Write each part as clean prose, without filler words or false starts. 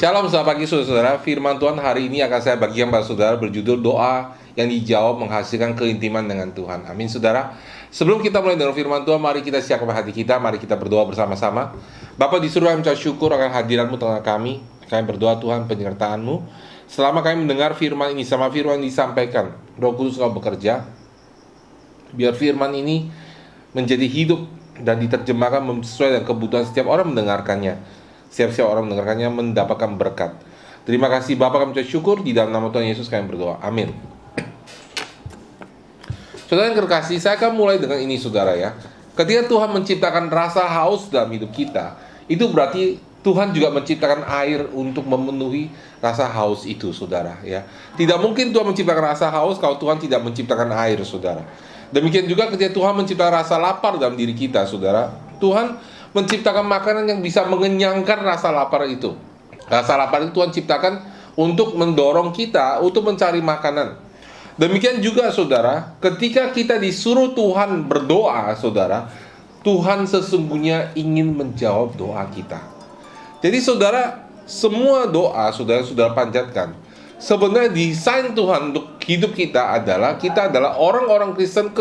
Shalom, selamat pagi saudara. Firman Tuhan hari ini akan saya bagikan pada saudara berjudul doa yang dijawab menghasilkan keintiman dengan Tuhan. Amin saudara. Sebelum kita mulai dengan firman Tuhan, mari kita siapkan hati kita, mari kita berdoa bersama-sama. Bapa di surga, kami mengucap syukur akan hadirat-Mu tengah kami. Kami berdoa Tuhan penyertaan-Mu. Selama kami mendengar firman ini, sama firman yang disampaikan, Roh Kudus Kau bekerja. Biar firman ini menjadi hidup dan diterjemahkan sesuai dengan kebutuhan setiap orang mendengarkannya. Siap-siap orang mendengarkannya mendapatkan berkat. Terima kasih Bapa, kami ucap syukur di dalam nama Tuhan Yesus kami berdoa. Amin. Saudara yang terkasih, saya akan mulai dengan ini saudara ya. Ketika Tuhan menciptakan rasa haus dalam hidup kita, itu berarti Tuhan juga menciptakan air untuk memenuhi rasa haus itu saudara ya. Tidak mungkin Tuhan menciptakan rasa haus kalau Tuhan tidak menciptakan air saudara. Demikian juga ketika Tuhan menciptakan rasa lapar dalam diri kita saudara, Tuhan menciptakan makanan yang bisa mengenyangkan rasa lapar itu. Rasa lapar itu Tuhan ciptakan untuk mendorong kita untuk mencari makanan. Demikian juga saudara, ketika kita disuruh Tuhan berdoa saudara, Tuhan sesungguhnya ingin menjawab doa kita. Jadi saudara, semua doa saudara panjatkan, sebenarnya desain Tuhan untuk hidup kita adalah orang-orang Kristen.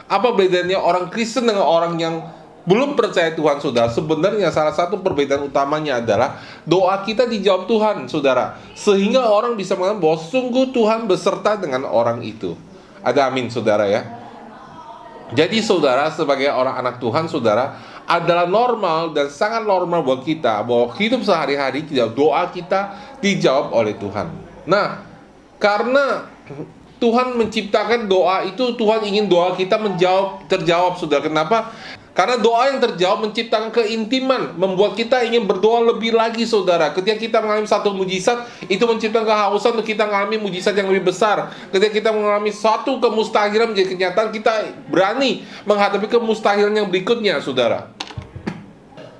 Apa bedanya orang Kristen dengan orang yang belum percaya Tuhan saudara? Sebenarnya salah satu perbedaan utamanya adalah doa kita dijawab Tuhan saudara, sehingga orang bisa mengatakan bahwa sungguh Tuhan beserta dengan orang itu. Ada amin saudara ya. Jadi saudara, sebagai orang anak Tuhan saudara, adalah normal dan sangat normal buat kita bahwa hidup sehari-hari doa kita dijawab oleh Tuhan. Nah, karena Tuhan menciptakan doa itu, Tuhan ingin doa kita terjawab saudara. Kenapa? Karena doa yang terjawab menciptakan keintiman, membuat kita ingin berdoa lebih lagi saudara. Ketika kita mengalami satu mujizat, itu menciptakan kehausan untuk kita mengalami mujizat yang lebih besar. Ketika kita mengalami satu kemustahilan menjadi kenyataan, kita berani menghadapi kemustahilan yang berikutnya saudara.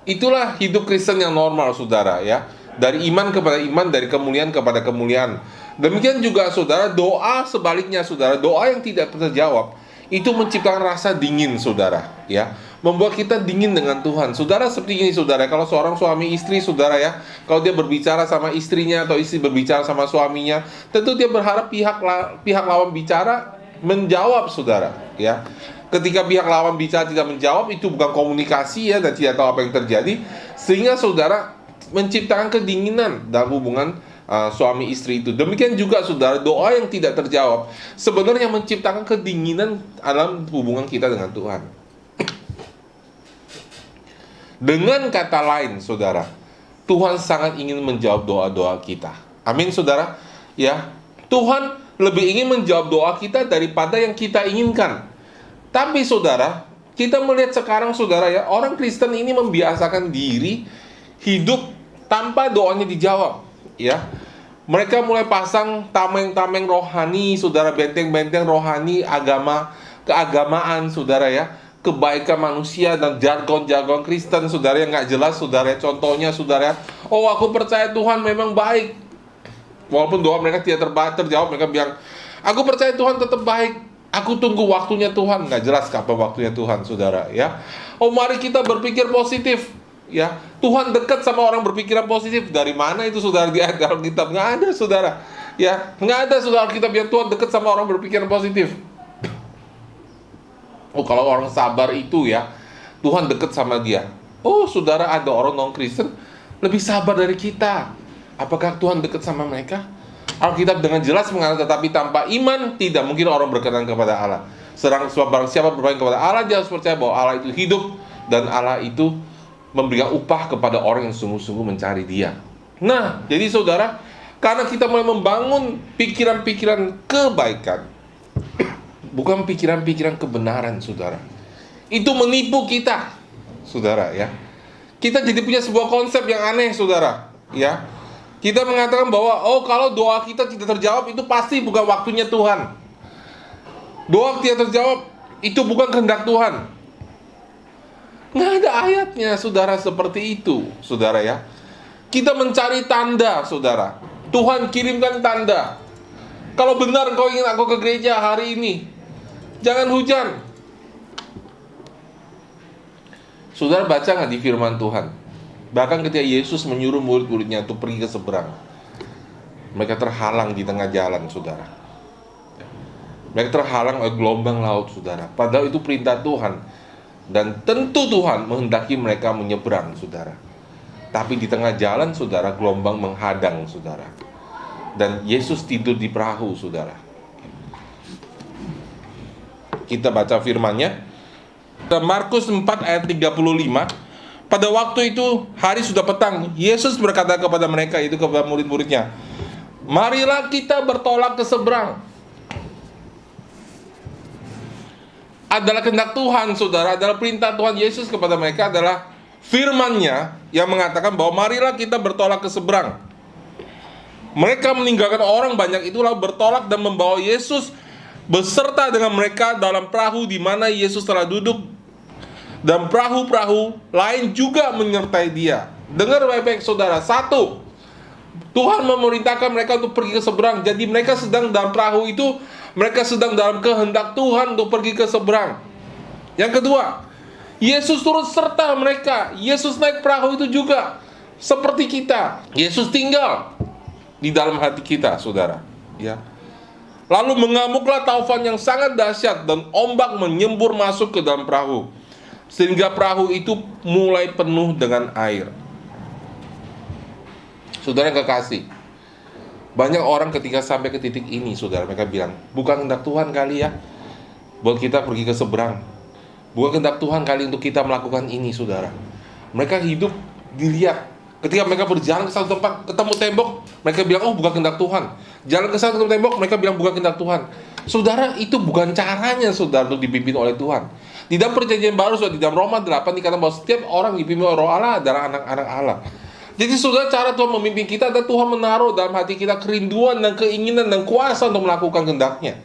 Itulah hidup Kristen yang normal saudara ya. Dari iman kepada iman, dari kemuliaan kepada kemuliaan. Demikian juga saudara, doa sebaliknya saudara, doa yang tidak terjawab itu menciptakan rasa dingin saudara ya, membuat kita dingin dengan Tuhan. Saudara, seperti ini saudara, kalau seorang suami istri saudara ya, kalau dia berbicara sama istrinya atau istri berbicara sama suaminya, tentu dia berharap pihak lawan bicara menjawab saudara ya. Ketika pihak lawan bicara tidak menjawab, itu bukan komunikasi ya, dan tidak tahu apa yang terjadi, sehingga saudara menciptakan kedinginan dalam hubungan suami istri itu. Demikian juga saudara, doa yang tidak terjawab sebenarnya menciptakan kedinginan dalam hubungan kita dengan Tuhan. Dengan kata lain saudara, Tuhan sangat ingin menjawab doa-doa kita. Amin saudara ya. Tuhan lebih ingin menjawab doa kita daripada yang kita inginkan. Tapi saudara, kita melihat sekarang saudara ya, orang Kristen ini membiasakan diri hidup tanpa doanya dijawab ya. Mereka mulai pasang tameng-tameng rohani saudara, benteng-benteng rohani keagamaan saudara ya, kebaikan manusia dan jargon-jargon Kristen saudara yang nggak jelas saudara. Contohnya saudara, oh aku percaya Tuhan memang baik, walaupun doa mereka tidak terjawab, mereka bilang aku percaya Tuhan tetap baik, aku tunggu waktunya Tuhan. Nggak jelas kapan waktunya Tuhan saudara ya. Oh mari kita berpikir positif ya, Tuhan dekat sama orang berpikiran positif. Dari mana itu saudara di dalam kitab? Nggak ada saudara ya, nggak ada saudara kitab yang Tuhan dekat sama orang berpikiran positif. Oh kalau orang sabar itu ya, Tuhan dekat sama dia. Oh saudara, ada orang non-Kristen lebih sabar dari kita. Apakah Tuhan dekat sama mereka? Alkitab dengan jelas mengatakan, tetapi tanpa iman tidak mungkin orang berkenan kepada Allah. Sedang barang siapa berpaling kepada Allah, dia harus percaya bahwa Allah itu hidup dan Allah itu memberikan upah kepada orang yang sungguh-sungguh mencari Dia. Nah, jadi saudara, karena kita mulai membangun pikiran-pikiran kebaikan, bukan pikiran-pikiran kebenaran, saudara, itu menipu kita, saudara ya. Kita jadi punya sebuah konsep yang aneh, saudara ya. Kita mengatakan bahwa oh kalau doa kita tidak terjawab, itu pasti bukan waktunya Tuhan. Doa tidak terjawab, itu bukan kehendak Tuhan. Nggak ada ayatnya saudara seperti itu saudara ya. Kita mencari tanda saudara, Tuhan kirimkan tanda. Kalau benar kau ingin aku ke gereja hari ini, jangan hujan. Saudara baca nggak di firman Tuhan Bahkan ketika Yesus menyuruh murid-muridnya untuk pergi ke seberang, mereka terhalang di tengah jalan, saudara. Mereka terhalang oleh gelombang laut, saudara. Padahal itu perintah Tuhan. Dan tentu Tuhan menghendaki mereka menyeberang, saudara. Tapi di tengah jalan, saudara, gelombang menghadang, saudara. Dan Yesus tidur di perahu, saudara. Kita baca firman-Nya. Markus 4 ayat 35. Pada waktu itu hari sudah petang. Yesus berkata kepada mereka, itu kepada murid-muridnya, marilah kita bertolak ke seberang. Adalah kehendak Tuhan, saudara. Adalah perintah Tuhan Yesus kepada mereka, adalah firman-Nya yang mengatakan bahwa marilah kita bertolak ke seberang. Mereka meninggalkan orang banyak itu lalu bertolak dan membawa Yesus beserta dengan mereka dalam perahu di mana Yesus telah duduk, dan perahu-perahu lain juga menyertai dia. Dengar baik-baik, saudara. Satu, Tuhan memerintahkan mereka untuk pergi ke seberang. Jadi mereka sedang dalam perahu itu, mereka sedang dalam kehendak Tuhan untuk pergi ke seberang. Yang kedua, Yesus turut serta mereka. Yesus naik perahu itu juga seperti kita. Yesus tinggal di dalam hati kita, saudara. Ya. Lalu mengamuklah taufan yang sangat dahsyat dan ombak menyembur masuk ke dalam perahu, sehingga perahu itu mulai penuh dengan air. Saudara yang kekasih, banyak orang ketika sampai ke titik ini, saudara, mereka bilang, bukan kehendak Tuhan kali ya buat kita pergi ke seberang. Bukan kehendak Tuhan kali untuk kita melakukan ini, saudara. Mereka hidup dilihat. Ketika mereka berjalan ke satu tempat, ketemu tembok, mereka bilang, oh bukan kehendak Tuhan. Jalan ke sana ketemu tembok, mereka bilang bukan kehendak Tuhan. Saudara, itu bukan caranya, saudara, untuk dipimpin oleh Tuhan. Di dalam perjanjian baru, saudara, di dalam Roma 8 dikatakan bahwa setiap orang dipimpin oleh Roh Allah adalah anak-anak Allah. Jadi saudara, cara Tuhan memimpin kita adalah Tuhan menaruh dalam hati kita kerinduan dan keinginan dan kuasa untuk melakukan kehendak-Nya.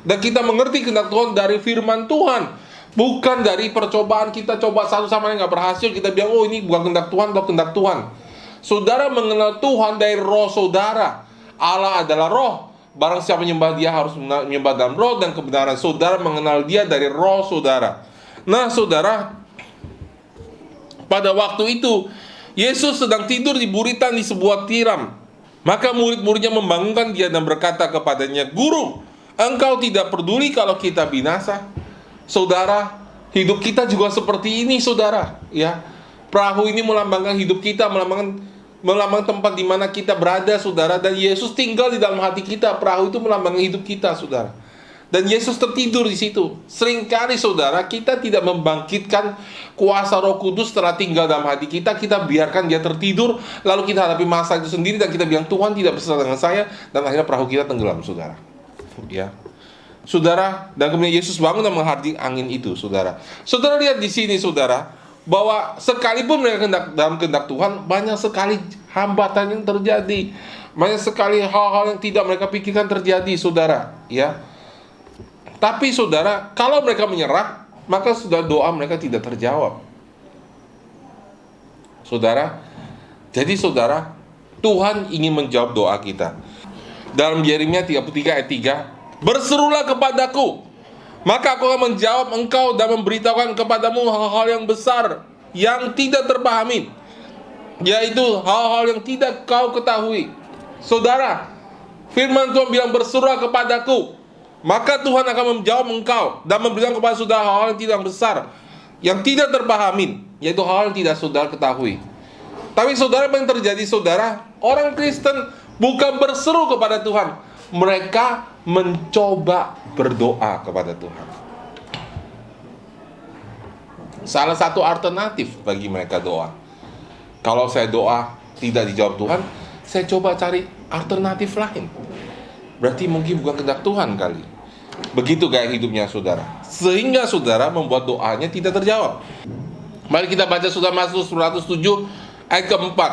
Dan kita mengerti kehendak Tuhan dari firman Tuhan, bukan dari percobaan kita coba satu sama lain nggak berhasil, kita bilang, oh ini bukan kehendak Tuhan atau kehendak Tuhan. Saudara mengenal Tuhan dari roh saudara. Allah adalah roh. Barang siapa menyembah dia harus menyembah dalam roh dan kebenaran. Saudara mengenal dia dari roh saudara. Nah, saudara, pada waktu itu Yesus sedang tidur di buritan di sebuah tiram. Maka murid-muridnya membangunkan dia dan berkata kepadanya, Guru, engkau tidak peduli kalau kita binasa? Saudara, hidup kita juga seperti ini, saudara. Ya, perahu ini melambangkan hidup kita, melambangkan tempat di mana kita berada, saudara. Dan Yesus tinggal di dalam hati kita. Perahu itu melambangkan hidup kita, saudara. Dan Yesus tertidur di situ. Seringkali, saudara, kita tidak membangkitkan kuasa Roh Kudus setelah tinggal dalam hati kita. Kita biarkan dia tertidur, lalu kita hadapi masa itu sendiri dan kita bilang, Tuhan tidak bersama dengan saya, dan akhirnya perahu kita tenggelam, saudara. Ya, saudara, dan kemudian Yesus bangun dan menghardik angin itu, saudara. Saudara lihat di sini, saudara, bahwa sekalipun mereka dalam kehendak Tuhan, banyak sekali hambatan yang terjadi, banyak sekali hal-hal yang tidak mereka pikirkan terjadi, saudara. Ya. Tapi saudara, kalau mereka menyerah, maka sudah doa mereka tidak terjawab. Saudara, jadi saudara, Tuhan ingin menjawab doa kita. Dalam Yeremia 33 ayat 3, berserulah kepadaku, maka aku akan menjawab engkau dan memberitahukan kepadamu hal-hal yang besar yang tidak terpahami, yaitu hal-hal yang tidak kau ketahui. Saudara, firman Tuhan bilang berserulah kepadaku, maka Tuhan akan menjawab engkau dan memberitahukan kepada saudara hal-hal yang tidak besar, yang tidak terpahami, yaitu hal-hal yang tidak saudara ketahui. Tapi saudara, apa yang terjadi, saudara? Orang Kristen bukan berseru kepada Tuhan, mereka mencoba berdoa kepada Tuhan. Salah satu alternatif bagi mereka doa. Kalau saya doa tidak dijawab Tuhan, saya coba cari alternatif lain. Berarti mungkin bukan kehendak Tuhan kali. Begitu gaya hidupnya saudara. Sehingga saudara membuat doanya tidak terjawab. Mari kita baca saudara Mazmur 107 ayat keempat.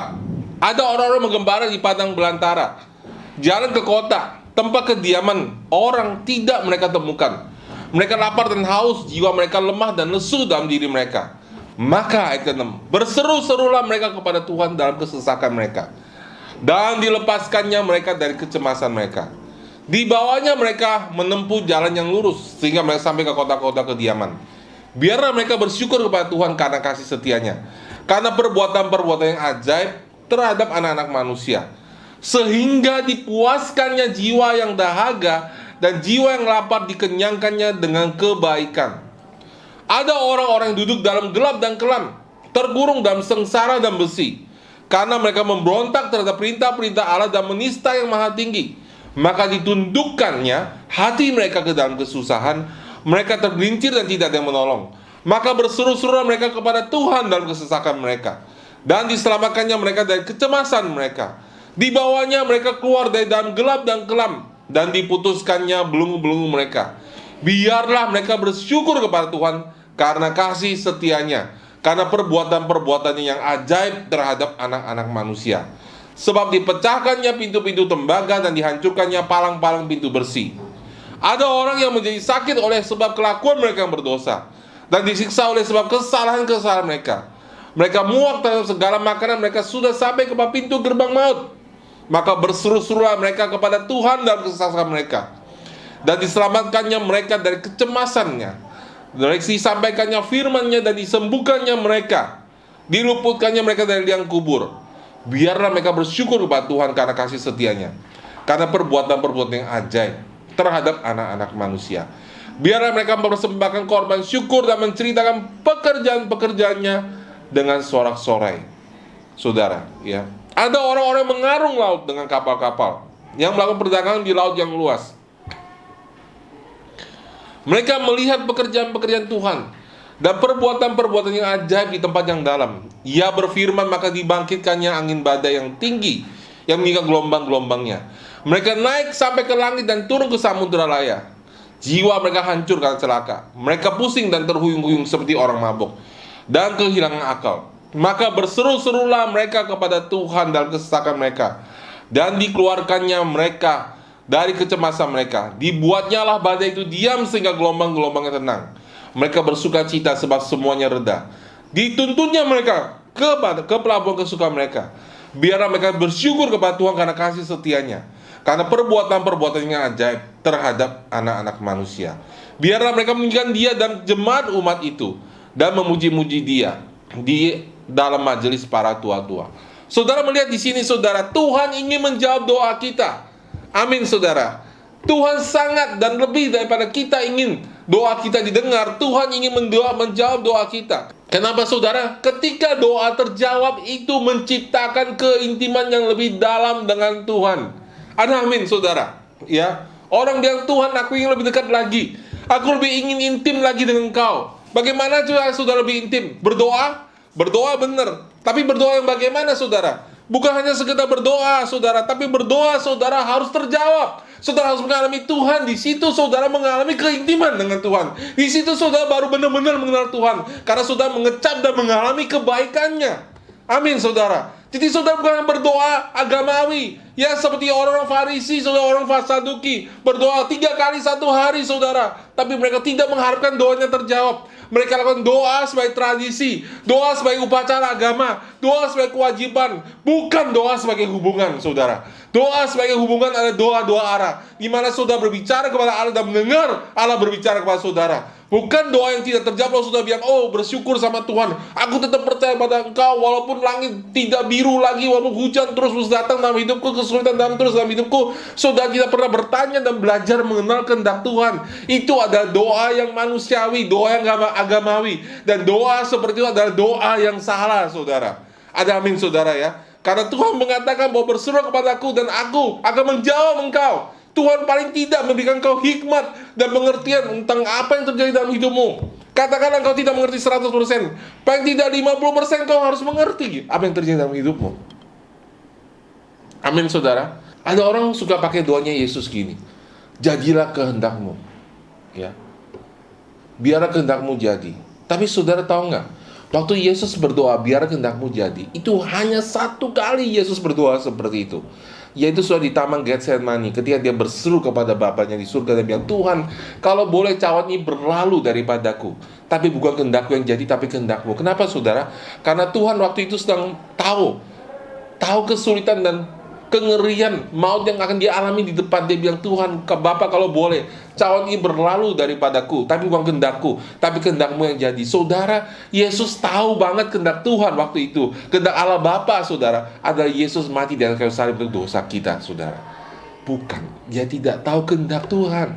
Ada orang-orang menggembara di padang belantara, jalan ke kota, tempat kediaman orang tidak mereka temukan. Mereka lapar dan haus, jiwa mereka lemah dan lesu dalam diri mereka. Maka ayat ke-6, berseru-serulah mereka kepada Tuhan dalam kesesakan mereka, dan dilepaskannya mereka dari kecemasan mereka. Dibawanya mereka menempuh jalan yang lurus, sehingga mereka sampai ke kota-kota kediaman. Biarlah mereka bersyukur kepada Tuhan karena kasih setianya, karena perbuatan-perbuatan yang ajaib terhadap anak-anak manusia, sehingga dipuaskannya jiwa yang dahaga dan jiwa yang lapar dikenyangkannya dengan kebaikan. Ada orang-orang yang duduk dalam gelap dan kelam, terkurung dalam sengsara dan besi, karena mereka memberontak terhadap perintah-perintah Allah dan menista yang maha tinggi. Maka ditundukkannya hati mereka ke dalam kesusahan, mereka tergelincir dan tidak ada yang menolong. Maka berseru-serulah mereka kepada Tuhan dalam kesesakan mereka, dan diselamatkannya mereka dari kecemasan mereka. Dibawanya mereka keluar dari dalam gelap dan kelam, dan diputuskannya belenggu-belenggu mereka. Biarlah mereka bersyukur kepada Tuhan karena kasih setianya, karena perbuatan-perbuatannya yang ajaib terhadap anak-anak manusia. Sebab dipecahkannya pintu-pintu tembaga dan dihancurkannya palang-palang pintu bersih. Ada orang yang menjadi sakit oleh sebab kelakuan mereka yang berdosa, dan disiksa oleh sebab kesalahan-kesalahan mereka. Mereka muak terhadap segala makanan mereka sudah sampai ke pintu gerbang maut. Maka berseru-serulah mereka kepada Tuhan dalam kesesakan mereka, dan diselamatkannya mereka dari kecemasannya. Dan disampaikannya firman-Nya dan disembuhkannya mereka, diluputkannya mereka dari liang kubur. Biarlah mereka bersyukur kepada Tuhan karena kasih setianya, karena perbuatan-perbuatan yang ajaib terhadap anak-anak manusia. Biarlah mereka mempersembahkan korban syukur dan menceritakan pekerjaan-pekerjaannya dengan sorak-sorai. Saudara, ya, ada orang-orang yang mengarung laut dengan kapal-kapal, yang melakukan perdagangan di laut yang luas. Mereka melihat pekerjaan-pekerjaan Tuhan dan perbuatan-perbuatan yang ajaib di tempat yang dalam. Ia berfirman, maka dibangkitkannya angin badai yang tinggi, yang mengikat gelombang-gelombangnya. Mereka naik sampai ke langit dan turun ke samudera raya. Jiwa mereka hancur karena celaka. Mereka pusing dan terhuyung-huyung seperti orang mabuk dan kehilangan akal. Maka berseru-serulah mereka kepada Tuhan dalam kesesakan mereka, dan dikeluarkannya mereka dari kecemasan mereka. Dibuatnya lah badai itu diam sehingga gelombang-gelombangnya tenang. Mereka bersuka cita sebab semuanya reda. Dituntunnya mereka ke pelabuhan kesukaan mereka. Biarlah mereka bersyukur kepada Tuhan karena kasih setianya, karena perbuatan-perbuatan yang ajaib terhadap anak-anak manusia. Biarlah mereka meninggikan Dia dan jemaat umat itu, dan memuji-muji Dia di dalam majelis para tua-tua. Saudara melihat di sini, saudara, Tuhan ingin menjawab doa kita. Amin, saudara. Tuhan sangat dan lebih daripada kita ingin doa kita didengar. Tuhan ingin menjawab doa kita. Kenapa, saudara? Ketika doa terjawab, itu menciptakan keintiman yang lebih dalam dengan Tuhan. Ada amin, saudara? Ya, orang bilang, Tuhan, aku ingin lebih dekat lagi. Aku lebih ingin intim lagi dengan Engkau. Bagaimana juga saudara lebih intim? Berdoa? Berdoa benar. Tapi berdoa yang bagaimana, saudara? Bukan hanya sekedar berdoa, saudara, tapi berdoa, saudara, harus terjawab. Saudara harus mengalami Tuhan. Di situ saudara mengalami keintiman dengan Tuhan. Di situ saudara baru benar-benar mengenal Tuhan, karena saudara mengecap dan mengalami kebaikannya. Amin, saudara. Jadi saudara bukan berdoa agamawi, ya, seperti orang Farisi, saudara, orang Saduki, berdoa 3 kali 1 hari, saudara, tapi mereka tidak mengharapkan doanya terjawab. Mereka lakukan doa sebagai tradisi, doa sebagai upacara agama, doa sebagai kewajiban, bukan doa sebagai hubungan, saudara. Doa sebagai hubungan adalah doa-doa arah, di mana saudara berbicara kepada Allah dan mendengar Allah berbicara kepada saudara. Bukan doa yang tidak terjawab, lalu saudara bilang, oh, bersyukur sama Tuhan, aku tetap percaya pada Engkau, walaupun langit tidak biru lagi, walaupun hujan terus datang dalam hidupku, kesulitan terus dalam hidupku. Saudara tidak pernah bertanya dan belajar mengenal kehendak Tuhan. Itu adalah doa yang manusiawi, doa yang agamawi. Dan doa seperti itu adalah doa yang salah, saudara. Ada amin, saudara, ya. Karena Tuhan mengatakan bahwa berseru kepadaku dan aku akan menjawab engkau. Tuhan paling tidak memberikan kau hikmat dan pengertian tentang apa yang terjadi dalam hidupmu. Katakanlah kau tidak mengerti 100%, paling tidak 50% kau harus mengerti apa yang terjadi dalam hidupmu. Amin, saudara. Ada orang suka pakai doanya Yesus gini, jadilah kehendakmu, ya, biarlah kehendakmu jadi. Tapi saudara tahu nggak, waktu Yesus berdoa biar kehendakmu jadi, itu hanya 1 kali Yesus berdoa seperti itu, yaitu sudah di Taman Getsemani, ketika dia berseru kepada Bapanya di surga dan bilang, Tuhan, kalau boleh cawan ini berlalu daripadaku, tapi bukan kehendakku yang jadi, tapi kehendakmu. Kenapa, saudara? Karena Tuhan waktu itu sedang tahu kesulitan dan kengerian, maut yang akan dia alami di depan. Dia bilang, Tuhan, Bapa kalau boleh, cawan ini berlalu daripadaku, tapi bukan kehendakku, tapi kehendakmu yang jadi. Saudara, Yesus tahu banget kehendak Tuhan waktu itu. Kehendak Allah Bapa, saudara, adalah Yesus mati di atas kayu salib untuk dosa kita, saudara. Bukan, dia tidak tahu kehendak Tuhan.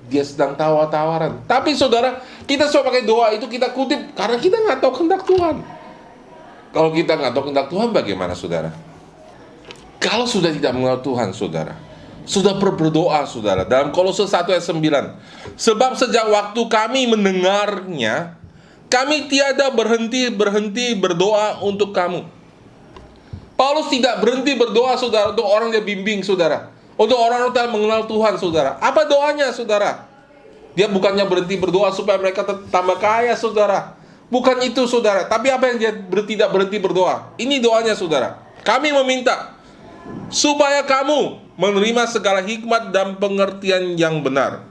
Dia sedang tawar-tawaran. Tapi saudara, kita suka pakai doa itu, kita kutip karena kita nggak tahu kehendak Tuhan. Kalau kita nggak tahu kehendak Tuhan, bagaimana saudara? Kalau sudah tidak mengenal Tuhan, saudara, sudah berdoa, saudara, dalam Kolose 1 ayat 9, sebab sejak waktu kami mendengarnya, kami tiada berhenti berdoa untuk kamu. Paulus tidak berhenti berdoa, saudara, untuk orang yang bimbing, saudara, untuk orang yang mengenal Tuhan, saudara. Apa doanya, saudara? Dia bukannya berhenti berdoa supaya mereka tambah kaya, saudara. Bukan itu, saudara. Tapi apa yang dia tidak berhenti berdoa? Ini doanya, saudara. Kami meminta supaya kamu menerima segala hikmat dan pengertian yang benar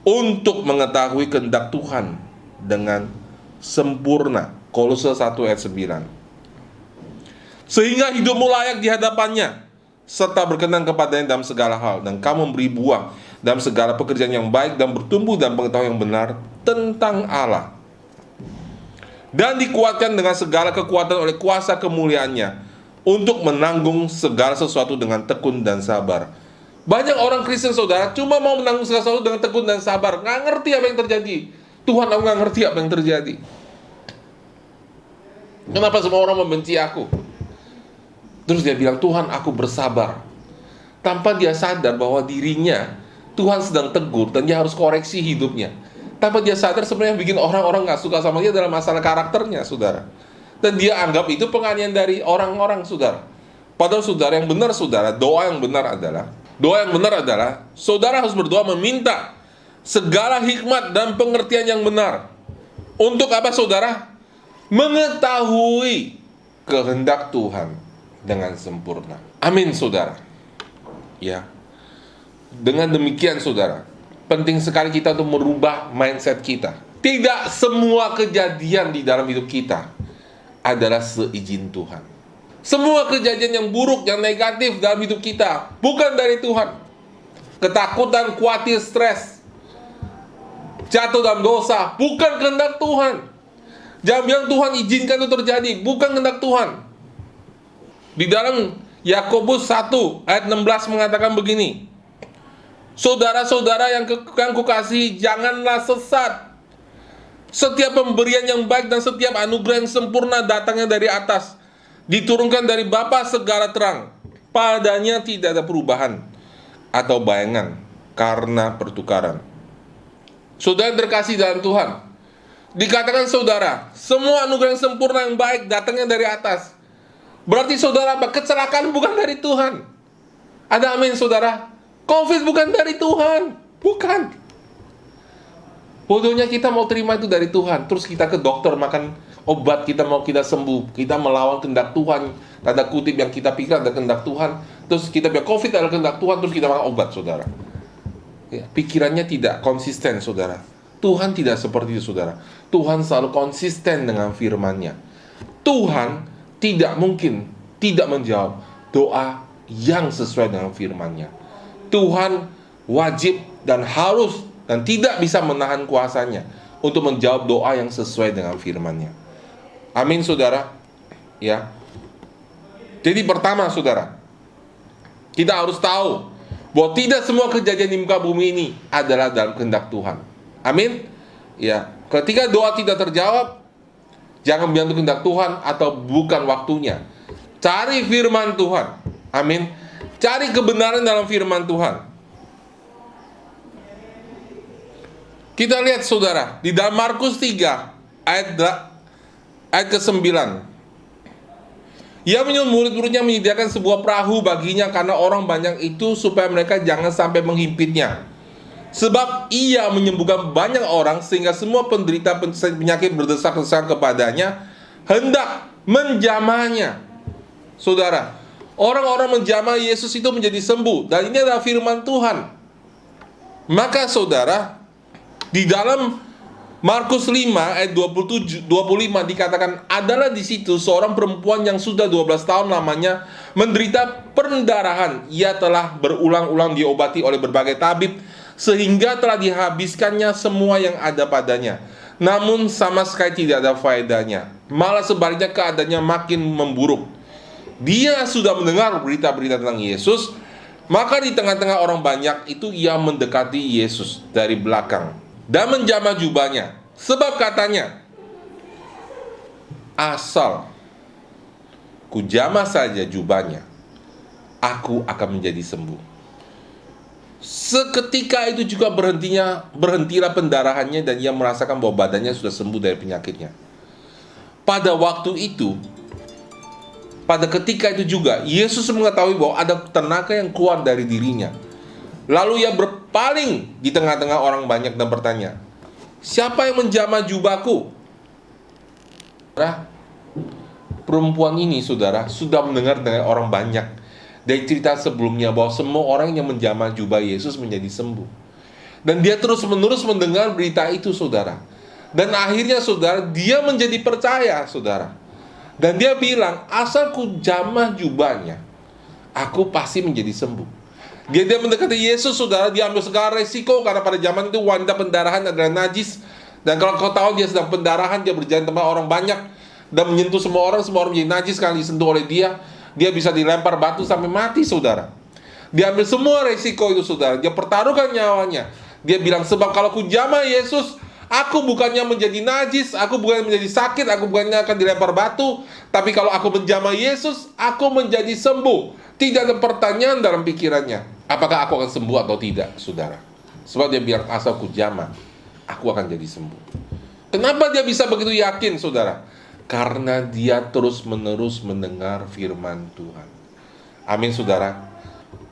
untuk mengetahui kehendak Tuhan dengan sempurna. Kolose 1 ayat 9. Sehingga hidupmu layak di hadapannya, serta berkenan kepadanya dalam segala hal, dan kamu memberi buah dalam segala pekerjaan yang baik, dan bertumbuh dalam pengetahuan yang benar tentang Allah, dan dikuatkan dengan segala kekuatan oleh kuasa kemuliaannya, untuk menanggung segala sesuatu dengan tekun dan sabar. Banyak orang Kristen, saudara, cuma mau menanggung segala sesuatu dengan tekun dan sabar. Nggak ngerti apa yang terjadi. Tuhan, aku nggak ngerti apa yang terjadi. Kenapa semua orang membenci aku? Terus dia bilang, Tuhan, aku bersabar. Tanpa dia sadar bahwa dirinya, Tuhan sedang tegur dan dia harus koreksi hidupnya. Tanpa dia sadar sebenarnya yang bikin orang-orang nggak suka sama dia adalah masalah karakternya, saudara. Dan dia anggap itu penganiayaan dari orang-orang, saudara. Padahal saudara yang benar, saudara, doa yang benar adalah saudara harus berdoa meminta segala hikmat dan pengertian yang benar. Untuk apa, saudara? Mengetahui kehendak Tuhan dengan sempurna. Amin, saudara. Ya. Dengan demikian, saudara, penting sekali kita untuk merubah mindset kita. Tidak semua kejadian di dalam hidup kita adalah seizin Tuhan. Semua kejadian yang buruk, yang negatif dalam hidup kita bukan dari Tuhan. Ketakutan, khawatir, stres, jatuh dalam dosa bukan kehendak Tuhan. Jangan bilang Tuhan izinkan itu terjadi, bukan kehendak Tuhan. Di dalam Yakobus 1 ayat 16 mengatakan begini, saudara-saudara yang kukasihi, janganlah sesat. Setiap pemberian yang baik dan setiap anugerah yang sempurna datangnya dari atas, diturunkan dari Bapa segala terang. Padanya tidak ada perubahan atau bayangan karena pertukaran. Saudara terkasih dalam Tuhan, dikatakan saudara, semua anugerah yang sempurna yang baik datangnya dari atas. Berarti saudara, kecelakaan bukan dari Tuhan. Ada amin, saudara? COVID bukan dari Tuhan. Bukan. Bodohnya kita mau terima itu dari Tuhan. Terus kita ke dokter makan obat, kita mau kita sembuh. Kita melawan kehendak Tuhan. Tanda kutip yang kita pikir ada kehendak Tuhan. Terus kita bilang COVID adalah kehendak Tuhan. Terus kita makan obat, saudara. Ya, pikirannya tidak konsisten, saudara. Tuhan tidak seperti itu, saudara. Tuhan selalu konsisten dengan firman-Nya. Tuhan tidak mungkin tidak menjawab doa yang sesuai dengan firman-Nya. Tuhan wajib dan harus dan tidak bisa menahan kuasanya untuk menjawab doa yang sesuai dengan firman-Nya. Amin, saudara. Ya. Jadi pertama, saudara, kita harus tahu bahwa tidak semua kejadian di muka bumi ini adalah dalam kehendak Tuhan. Amin. Ya. Ketika doa tidak terjawab, jangan bilang itu kehendak Tuhan atau bukan waktunya. Cari firman Tuhan. Amin. Cari kebenaran dalam firman Tuhan. Kita lihat, saudara, di dalam Markus 3 ayat ke-9. Ia menyuruh murid-muridnya menyediakan sebuah perahu baginya karena orang banyak itu, supaya mereka jangan sampai menghimpitnya. Sebab ia menyembuhkan banyak orang, sehingga semua penderita penyakit berdesak-desakan kepadanya hendak menjamahnya. Saudara, orang-orang menjamah Yesus itu menjadi sembuh, dan ini adalah firman Tuhan. Maka saudara, di dalam Markus 5 ayat 25 dikatakan, adalah di situ seorang perempuan yang sudah 12 tahun lamanya menderita pendarahan. Ia telah berulang-ulang diobati oleh berbagai tabib sehingga telah dihabiskannya semua yang ada padanya. Namun sama sekali tidak ada faedahnya. Malah sebaliknya keadaannya makin memburuk. Dia sudah mendengar berita-berita tentang Yesus, maka di tengah-tengah orang banyak itu ia mendekati Yesus dari belakang dan menjamah jubahnya, sebab katanya, asal kujamah saja jubahnya, aku akan menjadi sembuh. Seketika itu juga berhentilah pendarahannya dan ia merasakan bahwa badannya sudah sembuh dari penyakitnya. Pada waktu itu, pada ketika itu juga, Yesus mengetahui bahwa ada tenaga yang keluar dari dirinya. Lalu ia berpaling di tengah-tengah orang banyak dan bertanya, siapa yang menjamah jubahku? Perempuan ini, saudara, sudah mendengar dari orang banyak dari cerita sebelumnya bahwa semua orang yang menjamah jubah Yesus menjadi sembuh. Dan dia terus-menerus mendengar berita itu, saudara. Dan akhirnya, saudara, dia menjadi percaya, saudara. Dan dia bilang, asal ku jamah jubahnya, aku pasti menjadi sembuh. Dia mendekati Yesus, saudara. Dia ambil segala resiko, karena pada zaman itu wanita pendarahan adalah najis. Dan kalau kau tahu dia sedang pendarahan, dia berjalan tempat orang banyak dan menyentuh semua orang menjadi najis karena disentuh oleh dia. Dia bisa dilempar batu sampai mati, saudara. Dia ambil semua resiko itu, saudara. Dia pertaruhkan nyawanya. Dia bilang, sebab kalau ku jamah Yesus, aku bukannya menjadi najis, aku bukannya menjadi sakit, aku bukannya akan dilempar batu, tapi kalau aku menjamah Yesus, aku menjadi sembuh. Tidak ada pertanyaan dalam pikirannya, apakah aku akan sembuh atau tidak, saudara. Sebab dia bilang, asal ku jamah, aku akan jadi sembuh. Kenapa dia bisa begitu yakin, saudara? Karena dia terus-menerus mendengar firman Tuhan. Amin, saudara.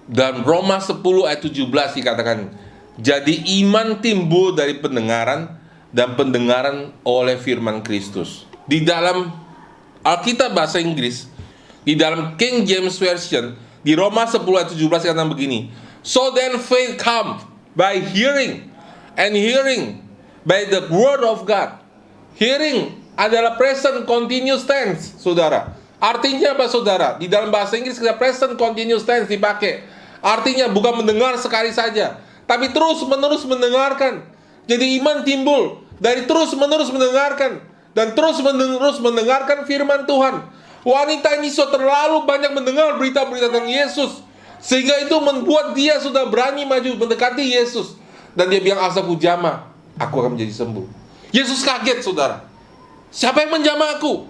Dan Roma 10 ayat 17 dikatakan, jadi iman timbul dari pendengaran, dan pendengaran oleh firman Kristus. Di dalam Alkitab bahasa Inggris, di dalam King James Version, di Roma 10 ayat 17 katakan begini, so then faith comes by hearing, and hearing by the word of God. Hearing adalah present continuous tense, saudara. Artinya apa, saudara? Di dalam bahasa Inggris kita present continuous tense dipakai. Artinya bukan mendengar sekali saja, tapi terus-menerus mendengarkan. Jadi iman timbul dari terus-menerus mendengarkan, dan terus-menerus mendengarkan firman Tuhan. Wanita ini sudah terlalu banyak mendengar berita-berita tentang Yesus, sehingga itu membuat dia sudah berani maju mendekati Yesus. Dan dia bilang, asal ku jamah, aku akan menjadi sembuh. Yesus kaget, saudara. Siapa yang menjamah aku?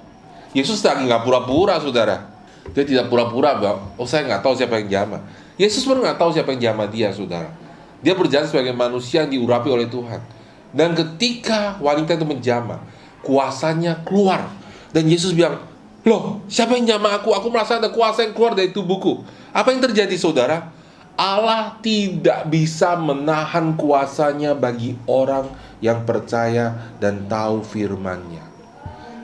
Yesus lagi nggak pura-pura, saudara. Dia tidak pura-pura, oh saya nggak tahu siapa yang jamah. Yesus pun nggak tahu siapa yang jamah dia, saudara. Dia berjalan sebagai manusia yang diurapi oleh Tuhan. Dan ketika wanita itu menjamah, kuasanya keluar. Dan Yesus bilang, loh, siapa yang jamah aku? Aku merasa ada kuasa yang keluar dari tubuhku. Apa yang terjadi, saudara? Allah tidak bisa menahan kuasanya bagi orang yang percaya dan tahu firman-Nya.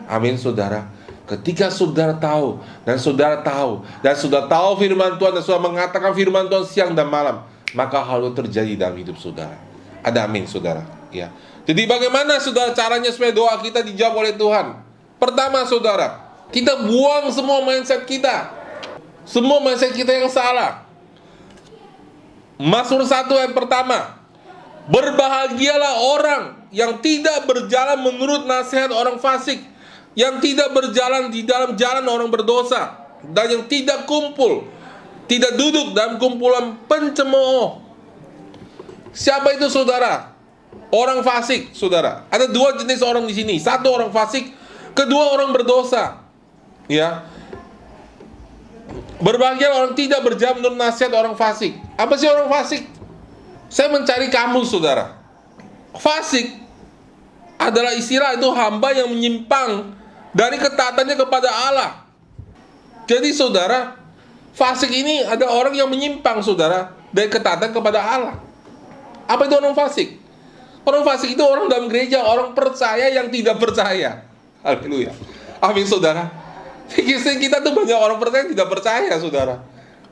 Amin, saudara. Ketika saudara tahu, dan saudara tahu firman Tuhan, dan saudara mengatakan firman Tuhan siang dan malam, maka hal itu terjadi dalam hidup saudara. Ada amin, saudara. Ya. Jadi bagaimana, saudara, caranya supaya doa kita dijawab oleh Tuhan? Pertama, saudara, kita buang semua mindset kita. Semua mindset kita yang salah. Mazmur 1 ayat pertama, berbahagialah orang yang tidak berjalan menurut nasihat orang fasik, yang tidak berjalan di dalam jalan orang berdosa, dan yang tidak duduk dalam kumpulan pencemooh. Siapa itu, saudara? Orang fasik, saudara. Ada dua jenis orang di sini. Satu orang fasik, kedua orang berdosa. Ya. Berbahagia orang tidak berjalan menurut nasihat orang fasik. Apa sih orang fasik? Saya mencari kamus, saudara. Fasik adalah istilah itu hamba yang menyimpang dari ketaatannya kepada Allah. Jadi, saudara, fasik ini ada orang yang menyimpang, saudara, dari ketaatan kepada Allah. Apa itu orang fasik? Orang fasik itu orang dalam gereja, orang percaya yang tidak percaya. Haleluya. Amin, saudara. Kisah kita tuh banyak orang percaya yang tidak percaya, saudara.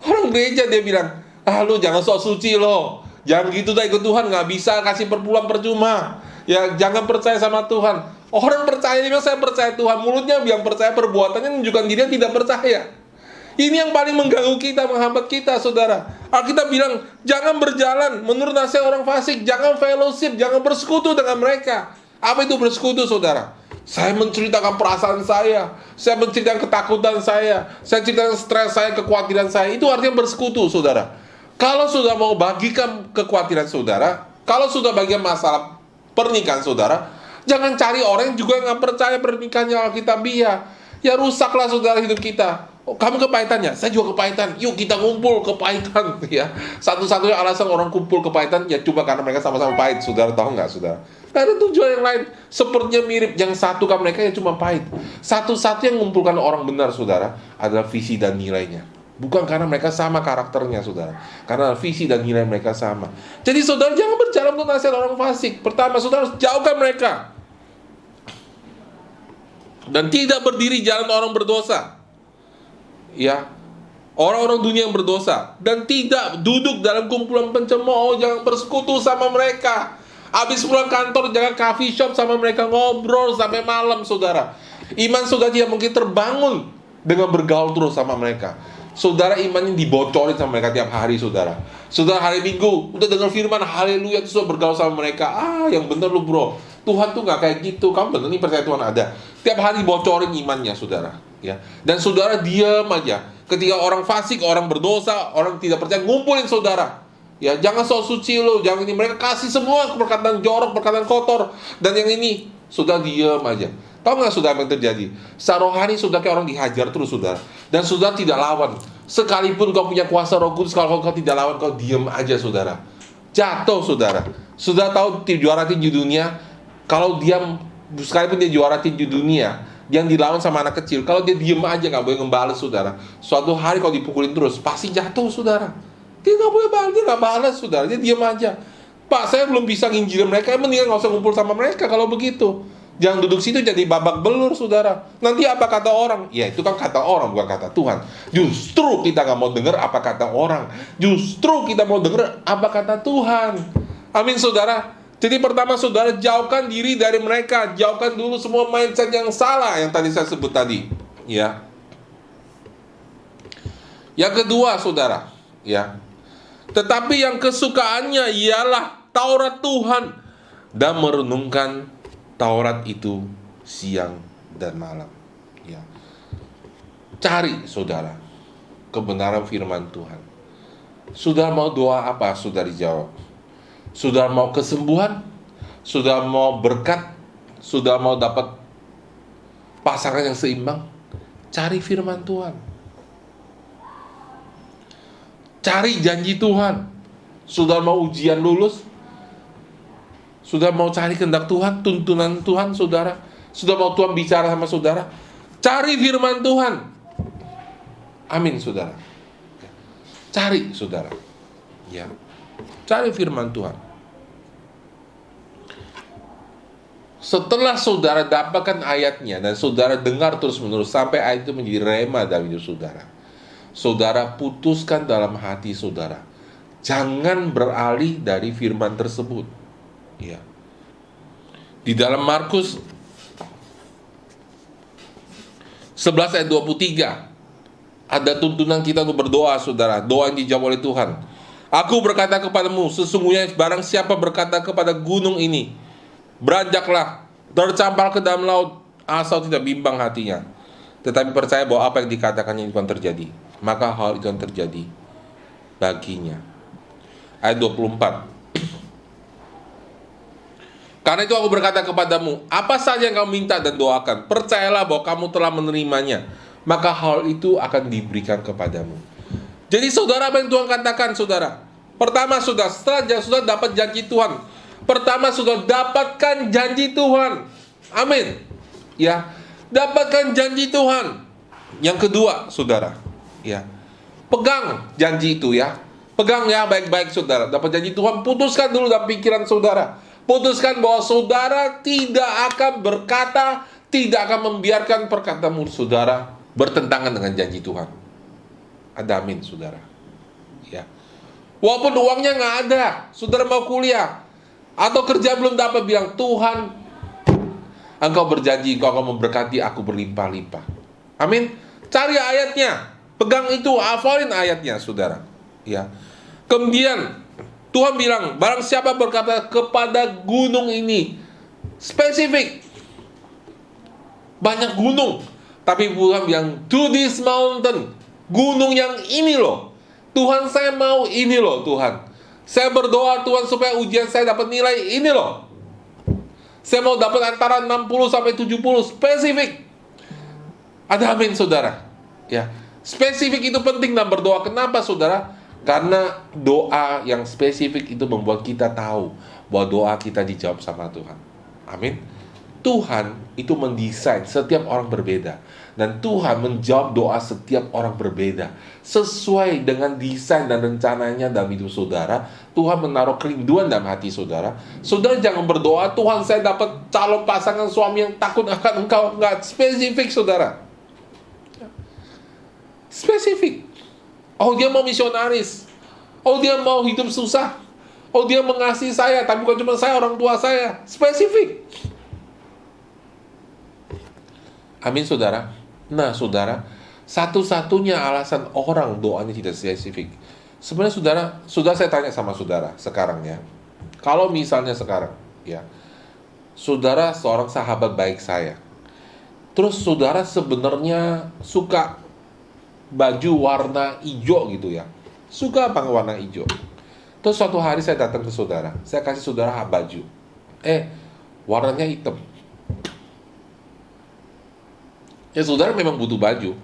Orang gereja dia bilang, lu jangan sok suci lo, jangan gitu dah ikut Tuhan, nggak bisa kasih perpuluhan percuma. Ya, jangan percaya sama Tuhan. Orang percaya, dia bilang saya percaya Tuhan. Mulutnya bilang percaya, perbuatannya menunjukkan dirinya tidak percaya. Ini yang paling mengganggu kita, menghambat kita, saudara. Alkitab bilang, jangan berjalan menurut nasihat orang fasik. Jangan fellowship, jangan bersekutu dengan mereka. Apa itu bersekutu, saudara? Saya menceritakan perasaan saya menceritakan ketakutan saya ceritakan stres saya, kekhawatiran saya. Itu artinya bersekutu, saudara. Kalau sudah mau bagikan kekhawatiran saudara, kalau sudah bagian masalah pernikahan saudara, jangan cari orang yang juga nggak percaya pernikahannya Alkitabiah. Ya rusaklah saudara hidup kita. Oh, kamu kepahitannya, saya juga kepahitan. Yuk kita ngumpul kepahitan, ya. Satu-satunya alasan orang kumpul kepahitan ya cuma karena mereka sama-sama pahit. Saudara tahu nggak, saudara? Nggak ada tujuan yang lain. Sepertinya mirip. Yang satu kan mereka yang cuma pahit. Satu-satu yang mengumpulkan orang benar, saudara, adalah visi dan nilainya. Bukan karena mereka sama karakternya, saudara. Karena visi dan nilai mereka sama. Jadi saudara jangan berjalan untuk nasihat orang fasik. Pertama, saudara harus jauhkan mereka. Dan tidak berdiri jalan orang berdosa. Ya, orang-orang dunia yang berdosa. Dan tidak duduk dalam kumpulan pencemooh. Jangan bersekutu sama mereka. Habis pulang kantor jangan coffee shop sama mereka, ngobrol sampai malam, saudara. Iman saudara tidak mungkin terbangun dengan bergaul terus sama mereka. Saudara imannya dibocorin sama mereka tiap hari, saudara. Saudara hari Minggu udah dengar firman haleluya, terus bergaul sama mereka. Yang bener lu bro, Tuhan tuh gak kayak gitu. Kamu bener nih percaya Tuhan ada. Tiap hari bocorin imannya, saudara. Ya. Dan saudara diam aja. Ketika orang fasik, orang berdosa, orang tidak percaya, ngumpulin saudara. Ya, jangan sok suci lo, jangan ini. Mereka kasih semua perkataan jorok, perkataan kotor. Dan yang ini, sudah diam aja. Tahu nggak saudara apa yang terjadi? Secara rohani sudah kayak orang dihajar terus, saudara. Dan saudara tidak lawan. Sekalipun kau punya kuasa Roh Kudus, kalau kau tidak lawan, kau diam aja, saudara. Jatuh, saudara. Sudah tahu juara tinju dunia? Kalau diam, sekalipun dia juara tinju dunia, yang dilawan sama anak kecil, kalau dia diam aja, nggak boleh ngebales, saudara. Suatu hari kalau dipukulin terus, pasti jatuh, saudara. Dia nggak boleh balas, dia nggak balas, saudara. Dia diam aja. Pak, saya belum bisa nginjilin mereka, mendingan nggak usah ngumpul sama mereka kalau begitu. Jangan duduk situ jadi babak belur, saudara. Nanti apa kata orang? Ya itu kan kata orang, bukan kata Tuhan. Justru kita nggak mau dengar apa kata orang. Justru kita mau dengar apa kata Tuhan. Amin, saudara. Jadi pertama, saudara, jauhkan diri dari mereka. Jauhkan dulu semua mindset yang salah yang tadi saya sebut tadi. Ya. Yang kedua, saudara, ya. Tetapi yang kesukaannya ialah Taurat Tuhan dan merenungkan Taurat itu siang dan malam. Ya. Cari, saudara, kebenaran firman Tuhan. Sudah mau doa apa? Sudah dijawab. Sudah mau kesembuhan? Sudah mau berkat? Sudah mau dapat pasangan yang seimbang? Cari firman Tuhan. Cari janji Tuhan. Sudah mau ujian lulus? Sudah mau cari kehendak Tuhan, tuntunan Tuhan, saudara? Sudah mau Tuhan bicara sama saudara? Cari firman Tuhan. Amin, saudara. Cari, saudara. Ya. Cari firman Tuhan. Setelah saudara dapatkan ayatnya dan saudara dengar terus-menerus sampai ayat itu menjadi rema dalam hidup saudara, saudara putuskan dalam hati saudara, jangan beralih dari firman tersebut. Ya. Di dalam Markus 11 ayat 23 ada tuntunan kita untuk berdoa, saudara. Doa yang dijawab oleh Tuhan. Aku berkata kepadamu, sesungguhnya barang siapa berkata kepada gunung ini, beranjaklah, tercampal ke dalam laut, asal tidak bimbang hatinya, tetapi percaya bahwa apa yang dikatakannya itu akan terjadi, maka hal itu akan terjadi baginya. Ayat 24. Karena itu aku berkata kepadamu, apa saja yang kamu minta dan doakan, percayalah bahwa kamu telah menerimanya, maka hal itu akan diberikan kepadamu. Jadi saudara, apa yang Tuhan katakan, saudara? Pertama, setelah sudah dapat janji Tuhan. Pertama, sudah dapatkan janji Tuhan. Amin. Ya, dapatkan janji Tuhan. Yang kedua, saudara, ya, pegang janji itu, ya. Pegang ya baik-baik, saudara. Dapat janji Tuhan, putuskan dulu dalam pikiran saudara. Putuskan bahwa saudara tidak akan berkata, tidak akan membiarkan perkataan mulut saudara bertentangan dengan janji Tuhan. Ada amin, saudara. Ya. Walaupun uangnya nggak ada, saudara mau kuliah, Atau kerja belum dapat, bilang, Tuhan, Engkau berjanji Engkau akan memberkati aku berlimpah-limpah. Amin. Cari ayatnya, pegang itu, hafalin ayatnya, saudara. Ya. Kemudian Tuhan bilang, barang siapa berkata kepada gunung ini, spesifik, banyak gunung, tapi Tuhan bilang, to this mountain, gunung yang ini loh, Tuhan saya mau ini loh Tuhan. Saya berdoa Tuhan supaya ujian saya dapat nilai ini loh. Saya mau dapat antara 60 sampai 70, spesifik. Ada amin, saudara. Ya, spesifik itu penting dalam berdoa. Kenapa, saudara? Karena doa yang spesifik itu membuat kita tahu bahwa doa kita dijawab sama Tuhan. Amin. Tuhan itu mendesain setiap orang berbeda, dan Tuhan menjawab doa setiap orang berbeda sesuai dengan desain dan rencananya dalam hidup saudara. Tuhan menaruh kerinduan dalam hati saudara. Saudara jangan berdoa, Tuhan saya dapat calon pasangan suami yang takut akan Engkau. Enggak, spesifik, saudara. Spesifik. Oh, dia mau misionaris. Oh, dia mau hidup susah. Oh, dia mengasihi saya, tapi bukan cuma saya, orang tua saya. Spesifik. Amin, saudara. Nah, saudara, satu-satunya alasan orang doanya tidak spesifik. Sebenarnya, saudara saya tanya sama saudara sekarang ya. Kalau misalnya sekarang, ya, saudara seorang sahabat baik saya. Terus saudara sebenarnya suka baju warna hijau gitu ya. Suka apa warna hijau? Terus suatu hari saya datang ke saudara, saya kasih saudara baju. Warnanya hitam. Ya, saudara memang butuh baju.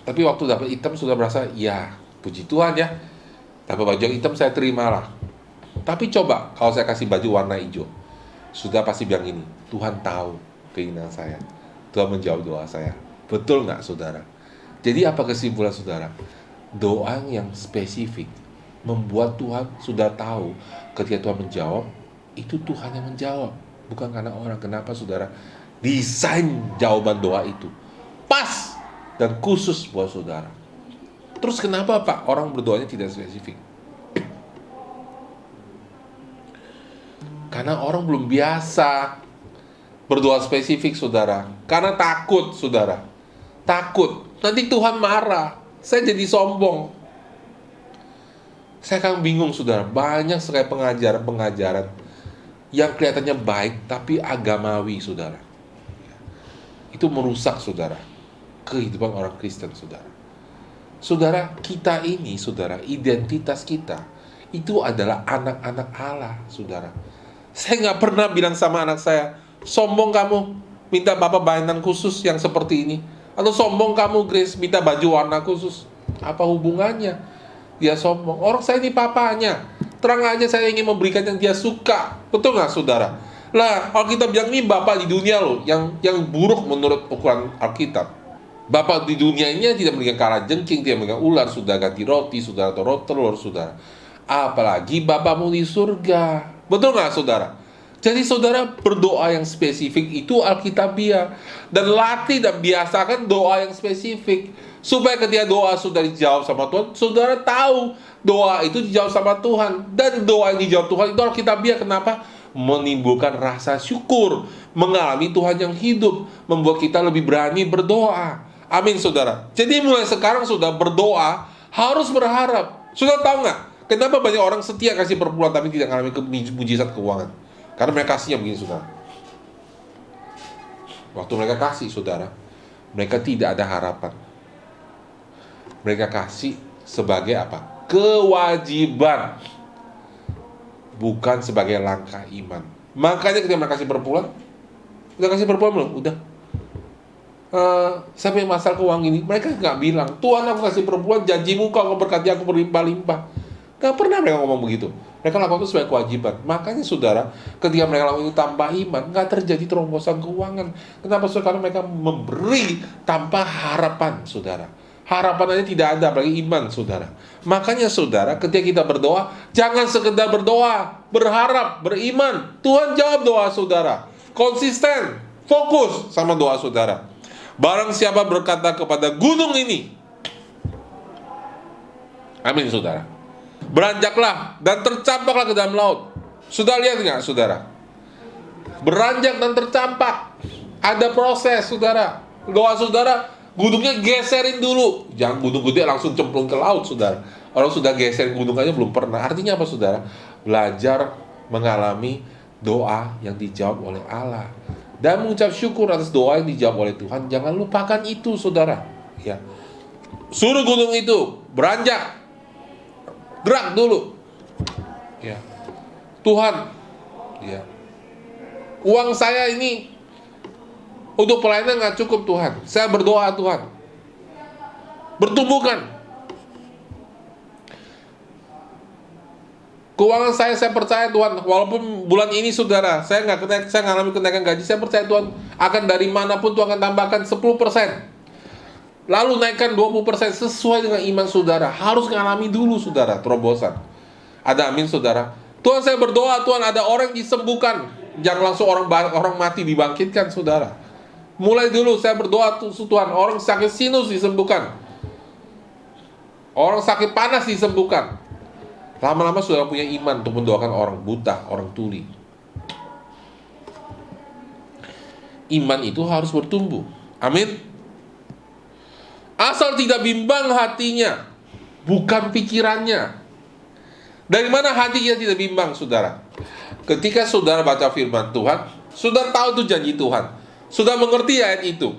Tapi waktu dapat hitam, saudara merasa, ya puji Tuhan ya, dapat baju yang hitam saya terimalah. Tapi coba kalau saya kasih baju warna hijau, saudara pasti bilang ini, Tuhan tahu keinginan saya, Tuhan menjawab doa saya. Betul nggak, saudara? Jadi apa kesimpulan saudara? Doa yang spesifik membuat Tuhan sudah tahu ketika Tuhan menjawab, itu Tuhan yang menjawab, bukan karena orang. Kenapa, saudara? Desain jawaban doa itu pas dan khusus buat saudara. Terus kenapa, Pak, orang berdoanya tidak spesifik? Karena orang belum biasa berdoa spesifik, saudara. Karena takut, saudara. Takut nanti Tuhan marah, saya jadi sombong. Saya kan bingung, saudara. Banyak sekali pengajaran yang kelihatannya baik tapi agamawi, saudara. Itu merusak, saudara, kehidupan orang Kristen, saudara. Saudara, kita ini, saudara, identitas kita itu adalah anak-anak Allah, saudara. Saya nggak pernah bilang sama anak saya, sombong kamu, minta Bapak mainan khusus yang seperti ini. Atau sombong kamu, Grace, minta baju warna khusus. Apa hubungannya? Dia sombong. Orang saya ini papanya. Terang aja saya ingin memberikan yang dia suka. Betul nggak, saudara? Lah, Alkitab bilang ini Bapak di dunia loh, yang buruk menurut ukuran Alkitab. Bapak di dunia ini tidak memberikan kalajengking, tidak memberikan ular, sudah ganti roti, saudara, atau telur, saudara. Apalagi Bapakmu di surga. Betul nggak, saudara? Jadi saudara, berdoa yang spesifik itu Alkitabiah. Dan latih dan biasakan doa yang spesifik, supaya ketika doa sudah dijawab sama Tuhan, saudara tahu doa itu dijawab sama Tuhan. Dan doa yang dijawab Tuhan itu Alkitabiah. Kenapa? Menimbulkan rasa syukur, mengalami Tuhan yang hidup, membuat kita lebih berani berdoa. Amin, saudara. Jadi mulai sekarang sudah berdoa harus berharap. Saudara tahu nggak kenapa banyak orang setia kasih perpuluhan tapi tidak mengalami mujizat keuangan? Karena mereka kasihnya begini, saudara. Waktu mereka kasih, saudara, mereka tidak ada harapan. Mereka kasih sebagai apa? Kewajiban, bukan sebagai langkah iman. Makanya ketika mereka kasih perpuluhan, udah kasih perpuluhan belum? Udah. Sampai masalah keuangan ini, mereka nggak bilang, Tuhan aku kasih perpuluhan, janjimu kau berkati aku berlimpah-limpah. Gak pernah mereka ngomong begitu. Mereka lakukan itu sebagai kewajiban. Makanya, saudara, ketika mereka lakukan itu tanpa iman, gak terjadi terombosan keuangan. Kenapa, saudara? Karena mereka memberi tanpa harapan, saudara. Harapan aja tidak ada, apalagi iman, saudara. Makanya, saudara, ketika kita berdoa, jangan sekedar berdoa, berharap, beriman. Tuhan jawab doa saudara. Konsisten, fokus sama doa saudara. Barang siapa berkata kepada gunung ini, amin, saudara, beranjaklah dan tercampaklah ke dalam laut, Sudah lihat nggak, saudara? Beranjak dan tercampak. Ada proses, saudara. Doa saudara, gunungnya geserin dulu. Jangan gunung gede langsung cemplung ke laut, saudara. Orang sudah geser gunung aja belum pernah. Artinya apa, saudara? Belajar mengalami doa yang dijawab oleh Allah. Dan mengucap syukur atas doa yang dijawab oleh Tuhan. Jangan lupakan itu, saudara. Ya. Suruh gunung itu beranjak. Gerak dulu. Ya. Tuhan, ya, uang saya ini untuk pelayanan nggak cukup, Tuhan. Saya berdoa, Tuhan, bertumbuhkan keuangan saya percaya, Tuhan. Walaupun bulan ini, saudara, saya ngalami kenaikan gaji, saya percaya Tuhan akan dari manapun Tuhan akan tambahkan 10%. Lalu naikkan 20% sesuai dengan iman saudara. Harus ngalami dulu, saudara, terobosan. Ada amin, saudara. Tuhan, saya berdoa, Tuhan, ada orang disembuhkan. Jangan langsung orang mati dibangkitkan, saudara. Mulai dulu saya berdoa, Tuhan, orang sakit sinus disembuhkan. Orang sakit panas disembuhkan. Lama-lama saudara punya iman untuk mendoakan orang buta, orang tuli. Iman itu harus bertumbuh. Amin. Asal tidak bimbang hatinya, bukan pikirannya. Dari mana hati kita tidak bimbang, saudara? Ketika saudara baca firman Tuhan, saudara tahu itu janji Tuhan. Sudah mengerti ayat itu.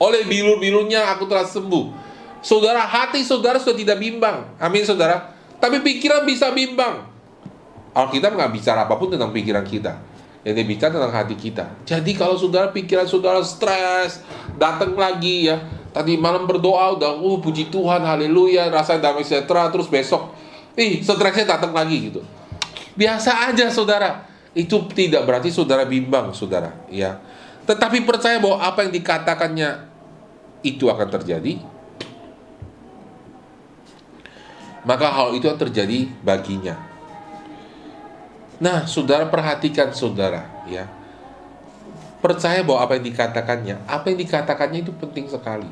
Oleh bilur-bilurnya aku telah sembuh. Saudara, hati saudara sudah tidak bimbang. Amin, saudara. Tapi pikiran bisa bimbang. Alkitab nggak bicara apapun tentang pikiran kita. Yang dia bicara tentang hati kita. Jadi kalau saudara pikiran saudara stres, datang lagi ya. Tadi malam berdoa udah, puji Tuhan, haleluya, rasa damai sejahtera, terus besok stresnya datang lagi gitu. Biasa aja, saudara. Itu tidak berarti saudara bimbang, saudara, ya. Tetapi percaya bahwa apa yang dikatakannya itu akan terjadi. Maka hal itu akan terjadi baginya. Nah, saudara perhatikan, saudara, ya. Percaya bahwa apa yang dikatakannya itu penting sekali.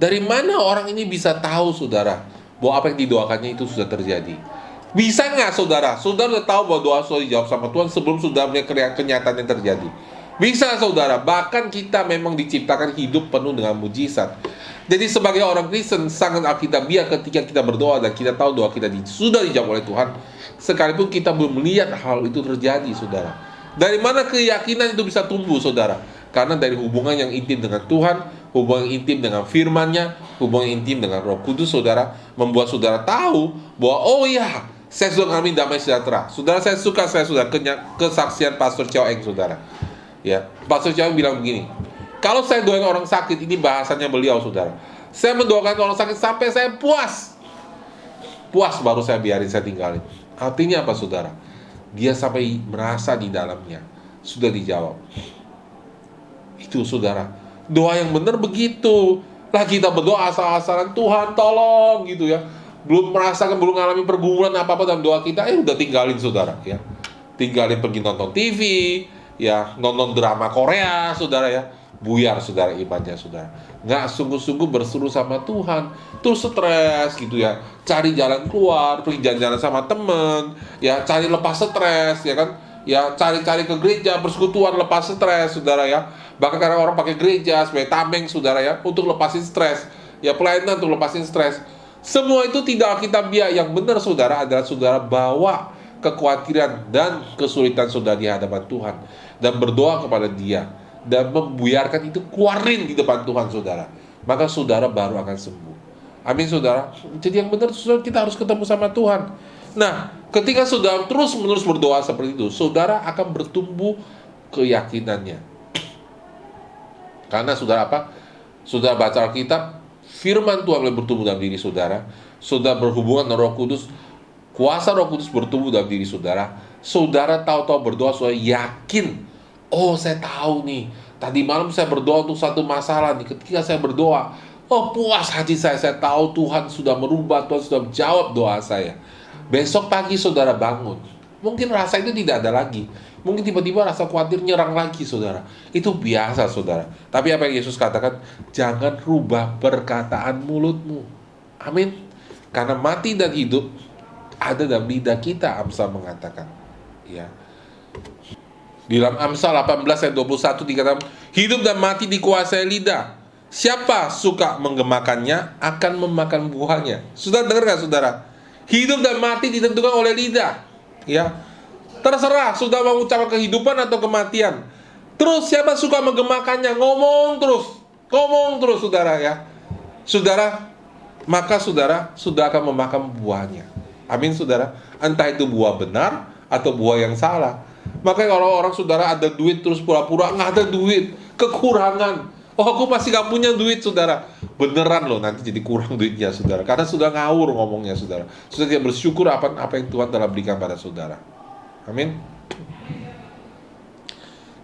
Dari mana orang ini bisa tahu, saudara, bahwa apa yang didoakannya itu sudah terjadi? Bisa nggak, saudara? Saudara sudah tahu bahwa doa sudah dijawab sama Tuhan sebelum sudah melihat kenyataan yang terjadi. Bisa, saudara. Bahkan kita memang diciptakan hidup penuh dengan mujizat. Jadi sebagai orang Kristen sangat alkitabiah ketika kita berdoa dan kita tahu doa kita sudah dijawab oleh Tuhan, sekalipun kita belum melihat hal itu terjadi, saudara. Dari mana keyakinan itu bisa tumbuh, saudara? Karena dari hubungan yang intim dengan Tuhan, hubungan intim dengan firman-Nya, hubungan intim dengan Roh Kudus, saudara, membuat saudara tahu bahwa saya sudah mengalami damai sejahtera. Saudara, saya sudah kesaksian Pastor Chow Eng, saudara. Ya, Pastor Chow Eng bilang begini, kalau saya doain orang sakit, ini bahasanya beliau, saudara. Saya mendoakan orang sakit sampai saya puas. Puas baru saya biarin, saya tinggalin. Artinya apa, saudara? Dia sampai merasa di dalamnya sudah dijawab. Itu, saudara. Doa yang benar begitu. Lah kita berdoa asal-asalan, Tuhan tolong gitu ya. Belum mengalami pergumulan apa-apa dalam doa kita, udah tinggalin, saudara, ya. Tinggalin pergi nonton TV, ya, nonton drama Korea, saudara, ya. Buyar, saudara, imannya, saudara. Nggak sungguh-sungguh berseru sama Tuhan. Terus stres gitu ya. Cari jalan keluar, pergi jalan-jalan sama temen, ya, cari lepas stres, ya kan. Ya, cari-cari ke gereja, persekutuan lepas stres, saudara, ya. Bahkan karena orang pakai gereja sebagai tameng, saudara, ya, untuk lepasin stres. Ya, pelayanan untuk lepasin stres. Semua itu tidak alkitabiah. Yang benar, saudara, adalah saudara bawa kekhawatiran dan kesulitan saudara di hadapan Tuhan dan berdoa kepada Dia dan membuyarkan itu, keluarin di depan Tuhan, saudara. Maka saudara baru akan sembuh. Amin, saudara. Jadi yang benar, saudara, kita harus ketemu sama Tuhan. Nah, ketika saudara terus-menerus berdoa seperti itu, saudara akan bertumbuh keyakinannya. Karena saudara apa? Saudara baca Alkitab, firman Tuhan mulai bertumbuh dalam diri saudara. Saudara berhubungan dengan Roh Kudus, kuasa Roh Kudus bertumbuh dalam diri saudara. Saudara tahu-tahu berdoa, saudara yakin, saya tahu nih, tadi malam saya berdoa untuk satu masalah nih. Ketika saya berdoa, puas hati saya tahu Tuhan sudah merubah, Tuhan sudah menjawab doa saya. Besok pagi saudara bangun, mungkin rasa itu tidak ada lagi. Mungkin tiba-tiba rasa khawatir nyerang lagi, saudara. Itu biasa, saudara. Tapi apa yang Yesus katakan? Jangan rubah perkataan mulutmu. Amin. Karena mati dan hidup ada dalam lidah kita, Amsal mengatakan. Ya. Di dalam Amsal 18 ayat 21 dikatakan, hidup dan mati dikuasai lidah. Siapa suka menggemakannya akan memakan buahnya. Sudah dengar nggak saudara? Hidup dan mati ditentukan oleh lidah. Ya, terserah sudah mengucapkan kehidupan atau kematian. Terus siapa suka menggemakannya? Ngomong terus saudara ya. Saudara, maka saudara sudah akan memakan buahnya. Amin saudara. Entah itu buah benar atau buah yang salah. Makanya kalau orang saudara ada duit terus pura-pura nggak ada duit, kekurangan. Oh, aku masih gak punya duit, saudara. Beneran loh, nanti jadi kurang duitnya, saudara. Karena sudah ngawur ngomongnya, saudara. Sudah tidak bersyukur apa yang Tuhan telah berikan pada saudara. Amin.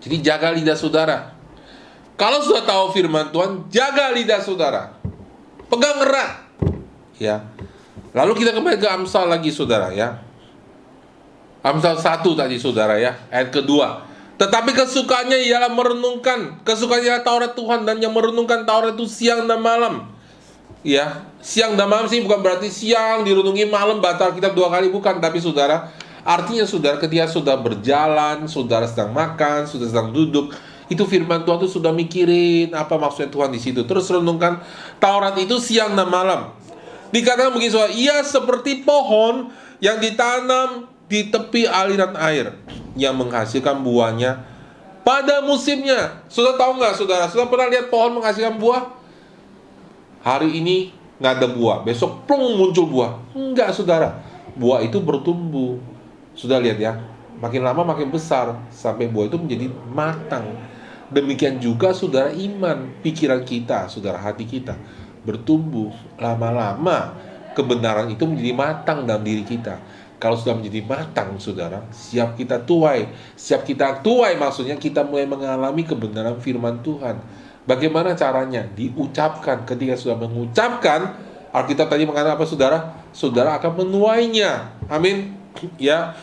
Jadi jaga lidah saudara. Kalau sudah tahu firman Tuhan, jaga lidah saudara. Pegang erat. Ya. Lalu kita kembali ke Amsal lagi, saudara, ya. Amsal 1 tadi, saudara, ya. Ayat kedua. Tetapi kesukaannya ialah merenungkan, kesukaannya ialah Taurat Tuhan, dan yang merenungkan Taurat itu siang dan malam. Ya, siang dan malam sih bukan berarti siang direnungi, malam baca Alkitab 2 kali, bukan. Tapi saudara, artinya saudara ketika sudah berjalan, saudara sedang makan, sudah sedang duduk, itu firman Tuhan itu sudah mikirin apa maksudnya Tuhan di situ. Terus renungkan Taurat itu siang dan malam. Dikatakan begini, saudara, ia seperti pohon yang ditanam di tepi aliran air, yang menghasilkan buahnya pada musimnya. Sudah tahu nggak saudara? Sudah pernah lihat pohon menghasilkan buah? Hari ini nggak ada buah, besok plung muncul buah. Enggak saudara, buah itu bertumbuh. Sudah lihat ya, makin lama makin besar sampai buah itu menjadi matang. Demikian juga saudara, iman, pikiran kita, saudara, hati kita bertumbuh. Lama-lama kebenaran itu menjadi matang dalam diri kita. Kalau sudah menjadi matang, saudara, siap kita tuai. Siap kita tuai maksudnya kita mulai mengalami kebenaran firman Tuhan. Bagaimana caranya? Diucapkan. Ketika sudah mengucapkan, Alkitab tadi mengatakan apa, saudara? Saudara akan menuainya. Amin. Ya.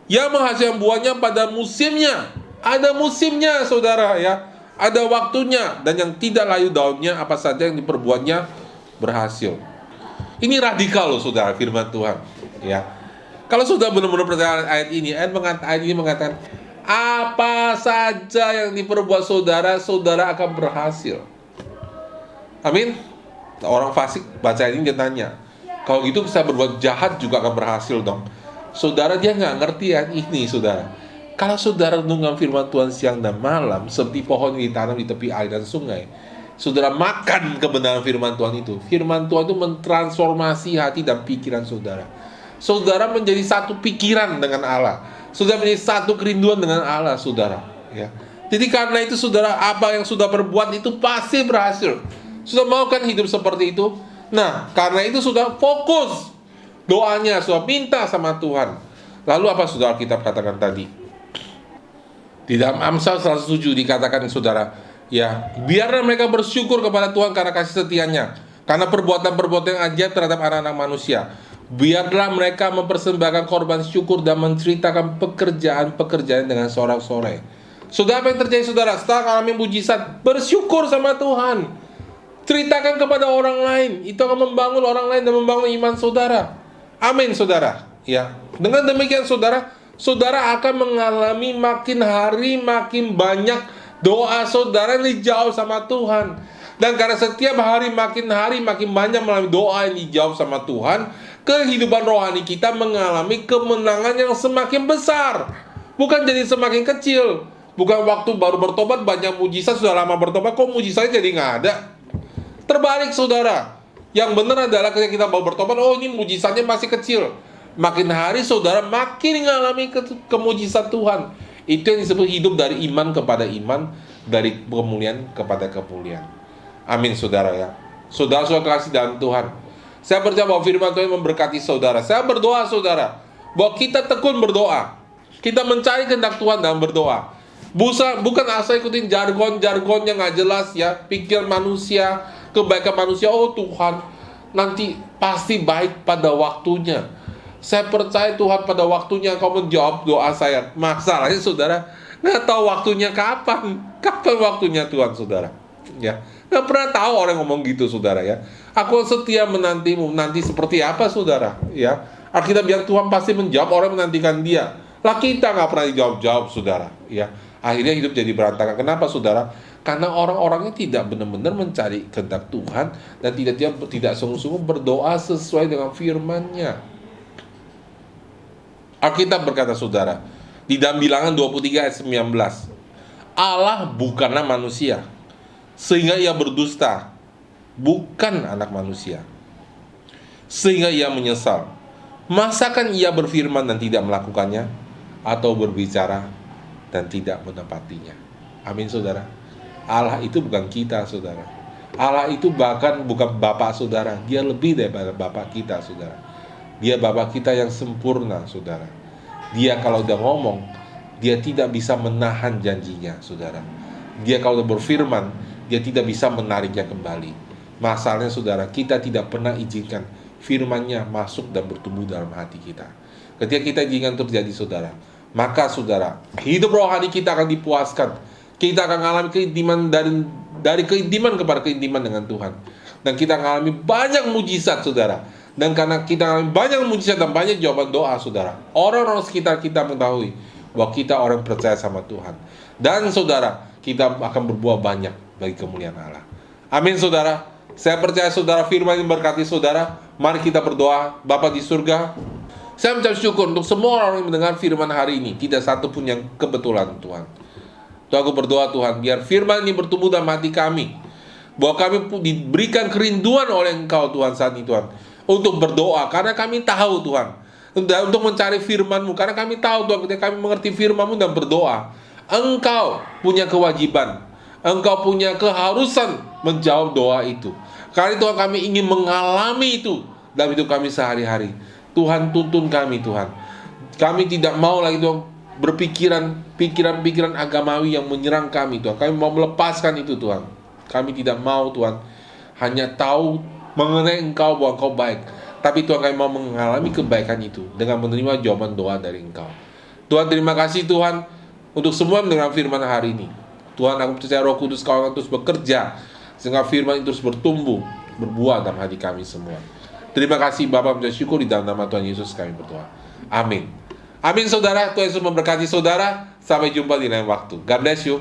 Yang menghasilkan buahnya pada musimnya. Ada musimnya, saudara, ya. Ada waktunya. Dan yang tidak layu daunnya, apa saja yang diperbuatnya berhasil. Ini radikal loh, saudara, firman Tuhan. Ya. Kalau sudah benar-benar percaya ayat ini mengatakan apa saja yang diperbuat saudara, saudara akan berhasil. Amin. Orang fasik baca ini dia tanya, kalau gitu saya berbuat jahat juga akan berhasil dong. Saudara, dia nggak ngerti ayat ini, saudara. Kalau saudara renungkan firman Tuhan siang dan malam, seperti pohon yang ditanam di tepi air dan sungai, saudara makan kebenaran firman Tuhan itu. Firman Tuhan itu mentransformasi hati dan pikiran saudara. Saudara menjadi satu pikiran dengan Allah. Saudara menjadi satu kerinduan dengan Allah, saudara. Ya. Jadi karena itu, saudara, apa yang sudah berbuat itu pasti berhasil. Sudah mau kan hidup seperti itu? Nah, karena itu sudah fokus doanya, sudah minta sama Tuhan. Lalu apa saudara kita katakan tadi? Di dalam Amsal 107 dikatakan, saudara, ya, biarlah mereka bersyukur kepada Tuhan karena kasih setianya, karena perbuatan-perbuatan yang ajaib terhadap anak-anak manusia. Biarlah mereka mempersembahkan korban syukur dan menceritakan pekerjaan-pekerjaan dengan sorak-sorai. Sudah apa yang terjadi, saudara? Setelah alami mujizat, bersyukur sama Tuhan. Ceritakan kepada orang lain. Itu akan membangun orang lain dan membangun iman saudara. Amin, saudara. Ya. Dengan demikian, saudara, saudara akan mengalami makin hari makin banyak doa saudara yang dijawab sama Tuhan. Dan karena setiap hari makin banyak melalui doa yang dijawab sama Tuhan, kehidupan rohani kita mengalami kemenangan yang semakin besar, bukan jadi semakin kecil. Bukan waktu baru bertobat banyak mujizat, sudah lama bertobat kok mujizatnya jadi nggak ada. Terbalik, saudara. Yang benar adalah ketika kita baru bertobat, oh ini mujizatnya masih kecil. Makin hari saudara makin mengalami kemujizat Tuhan. Itu yang disebut hidup dari iman kepada iman, dari kemuliaan kepada kemuliaan. Amin, saudara, ya. Saudara kasih dalam Tuhan. Saya percaya bahwa firman Tuhan memberkati saudara. Saya berdoa, saudara, bahwa kita tekun berdoa. Kita mencari kehendak Tuhan dalam berdoa. Bukan asal ikutin jargon-jargon yang gak jelas, ya. Pikir manusia, kebaikan manusia. Oh Tuhan, nanti pasti baik pada waktunya. Saya percaya Tuhan pada waktunya Kau menjawab doa saya. Masalahnya, saudara, gak tahu waktunya kapan. Kapan waktunya Tuhan, saudara? Ya. Gak pernah tahu orang ngomong gitu, saudara, ya. Aku setia menantimu, nanti seperti apa, saudara, ya. Alkitab bilang Tuhan pasti menjawab orang menantikan Dia. Lah kita nggak pernah dijawab-jawab, saudara. Ya, akhirnya hidup jadi berantakan. Kenapa, saudara? Karena orang-orangnya tidak benar-benar mencari kehendak Tuhan dan tidak sungguh-sungguh berdoa sesuai dengan firman-Nya. Alkitab berkata, saudara, di dalam Bilangan 23 ayat 19, Allah bukanlah manusia, sehingga ia berdusta, bukan anak manusia, sehingga ia menyesal. Masakan ia berfirman dan tidak melakukannya, atau berbicara dan tidak menepatinya? Amin, saudara. Allah itu bukan kita, saudara. Allah itu bahkan bukan Bapak saudara. Dia lebih daripada Bapak kita, saudara. Dia Bapak kita yang sempurna, saudara. Dia kalau udah ngomong, dia tidak bisa menahan janjinya, saudara. Dia kalau udah berfirman, dia tidak bisa menariknya kembali. Masalahnya, saudara, kita tidak pernah izinkan firman-Nya masuk dan bertumbuh dalam hati kita. Ketika kita izinkan terjadi, saudara, maka, saudara, hidup rohani kita akan dipuaskan. Kita akan mengalami keintiman dari keintiman kepada keintiman dengan Tuhan. Dan kita mengalami banyak mujizat, saudara. Dan karena kita mengalami banyak mujizat dan banyak jawaban doa, saudara, orang-orang sekitar kita mengetahui bahwa kita orang percaya sama Tuhan. Dan, saudara, kita akan berbuah banyak bagi kemuliaan Allah. Amin, saudara. Saya percaya, saudara, firman yang berkati saudara. Mari kita berdoa. Bapa di surga, saya mengucap syukur untuk semua orang yang mendengar firman hari ini. Tidak satu pun yang kebetulan, Tuhan. Tuhan, aku berdoa, Tuhan, biar firman ini bertumbuh dalam hati kami, bahwa kami diberikan kerinduan oleh Engkau, Tuhan, saat ini, Tuhan, untuk berdoa, karena kami tahu, Tuhan, untuk mencari firman-Mu, karena kami tahu, Tuhan, ketika kami mengerti firman-Mu dan berdoa, Engkau punya kewajiban, Engkau punya keharusan menjawab doa itu. Karena Tuhan, kami ingin mengalami itu dalam hidup kami sehari-hari. Tuhan, tuntun kami, Tuhan. Kami tidak mau lagi, Tuhan, pikiran-pikiran agamawi yang menyerang kami, Tuhan. Kami mau melepaskan itu, Tuhan. Kami tidak mau, Tuhan, hanya tahu mengenai Engkau bahwa Engkau baik. Tapi, Tuhan, kami mau mengalami kebaikan itu dengan menerima jawaban doa dari Engkau. Tuhan, terima kasih, Tuhan, untuk semua mendengar firman hari ini. Tuhan, aku percaya Roh Kudus Kau akan terus bekerja, sehingga firman itu terus bertumbuh, berbuah dalam hati kami semua. Terima kasih, Bapa, mengucap syukur di dalam nama Tuhan Yesus kami berdoa. Amin. Amin, saudara. Tuhan Yesus memberkati saudara. Sampai jumpa di lain waktu. God bless you.